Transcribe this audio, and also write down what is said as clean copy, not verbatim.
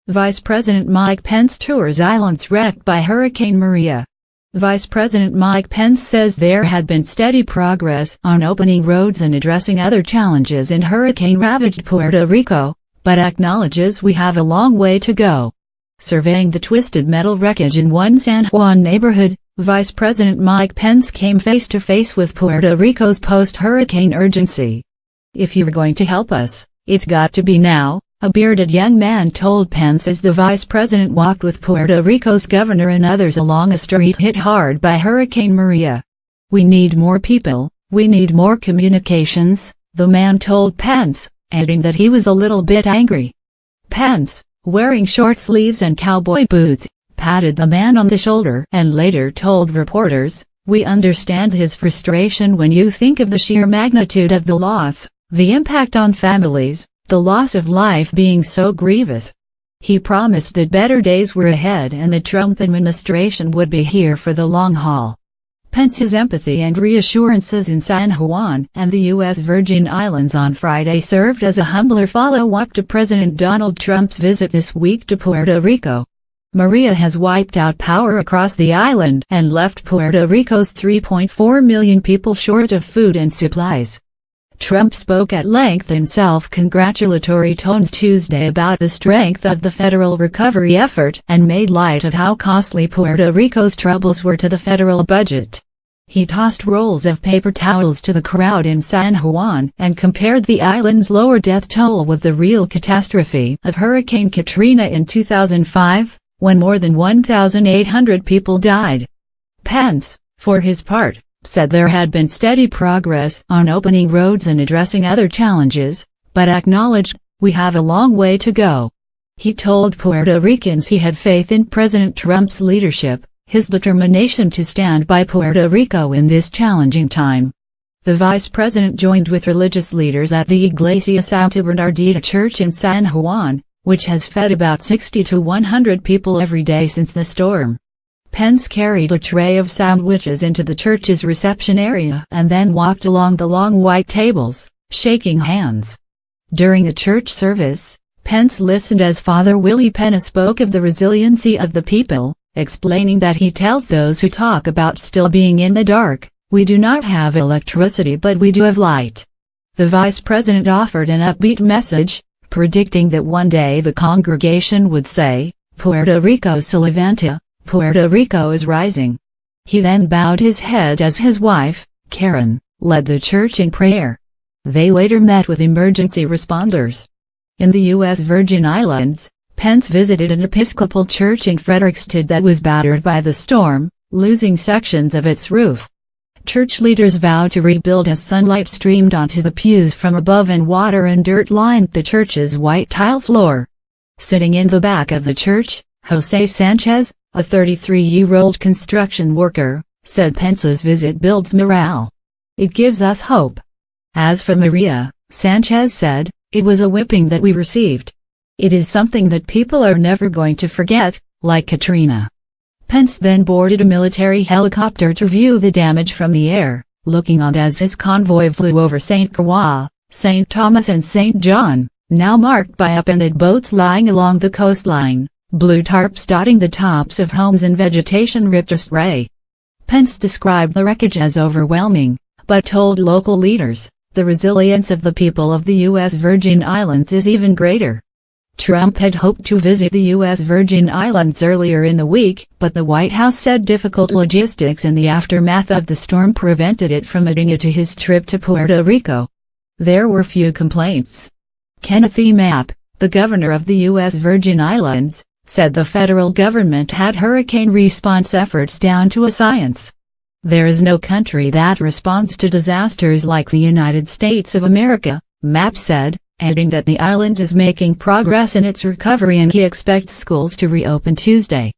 Vice President Mike Pence tours islands wrecked by Hurricane Maria. Vice President Mike Pence says there had been steady progress on opening roads and addressing other challenges in hurricane-ravaged Puerto Rico, but acknowledges we have a long way to go. Surveying the twisted metal wreckage in one San Juan neighborhood, Vice President Mike Pence came face-to-face with Puerto Rico's post-hurricane urgency. "If you're going to help us, it's got to be now," a bearded young man told Pence as the vice president walked with Puerto Rico's governor and others along a street hit hard by Hurricane Maria. "We need more people, we need more communications," the man told Pence, adding that he was a little bit angry. Pence, wearing short sleeves and cowboy boots, patted the man on the shoulder and later told reporters, "We understand his frustration when you think of the sheer magnitude of the loss, the impact on families, the loss of life being so grievous." He promised that better days were ahead and the Trump administration would be here for the long haul. Pence's empathy and reassurances in San Juan and the U.S. Virgin Islands on Friday served as a humbler follow-up to President Donald Trump's visit this week to Puerto Rico. Maria has wiped out power across the island and left Puerto Rico's 3.4 million people short of food and supplies. Trump spoke at length in self-congratulatory tones Tuesday about the strength of the federal recovery effort and made light of how costly Puerto Rico's troubles were to the federal budget. He tossed rolls of paper towels to the crowd in San Juan and compared the island's lower death toll with the real catastrophe of Hurricane Katrina in 2005, when more than 1,800 people died. Pence, for his part, said there had been steady progress on opening roads and addressing other challenges, but acknowledged, "We have a long way to go." He told Puerto Ricans he had faith in President Trump's leadership, his determination to stand by Puerto Rico in this challenging time. The vice president joined with religious leaders at the Iglesia Santa Bernardita Church in San Juan, which has fed about 60 to 100 people every day since the storm. Pence carried a tray of sandwiches into the church's reception area and then walked along the long white tables, shaking hands. During a church service, Pence listened as Father Willie Pena spoke of the resiliency of the people, explaining that he tells those who talk about still being in the dark, "We do not have electricity but we do have light." The vice president offered an upbeat message, predicting that one day the congregation would say, "Puerto Rico se levanta, Puerto Rico is rising." He then bowed his head as his wife, Karen, led the church in prayer. They later met with emergency responders. In the U.S. Virgin Islands, Pence visited an Episcopal church in Fredericksted that was battered by the storm, losing sections of its roof. Church leaders vowed to rebuild as sunlight streamed onto the pews from above and water and dirt lined the church's white tile floor. Sitting in the back of the church, Jose Sanchez, a 33-year-old construction worker, said Pence's visit builds morale. "It gives us hope." As for Maria, Sanchez said, "It was a whipping that we received. It is something that people are never going to forget, like Katrina." Pence then boarded a military helicopter to view the damage from the air, looking on as his convoy flew over St. Croix, St. Thomas and St. John, now marked by upended boats lying along the coastline, blue tarps dotting the tops of homes and vegetation ripped to spray. Pence described the wreckage as overwhelming, but told local leaders, "The resilience of the people of the U.S. Virgin Islands is even greater." Trump had hoped to visit the U.S. Virgin Islands earlier in the week, but the White House said difficult logistics in the aftermath of the storm prevented it from adding it to his trip to Puerto Rico. There were few complaints. Kenneth E. Mapp, the governor of the U.S. Virgin Islands, said the federal government had hurricane response efforts down to a science. "There is no country that responds to disasters like the United States of America," Mapp said, adding that the island is making progress in its recovery and he expects schools to reopen Tuesday.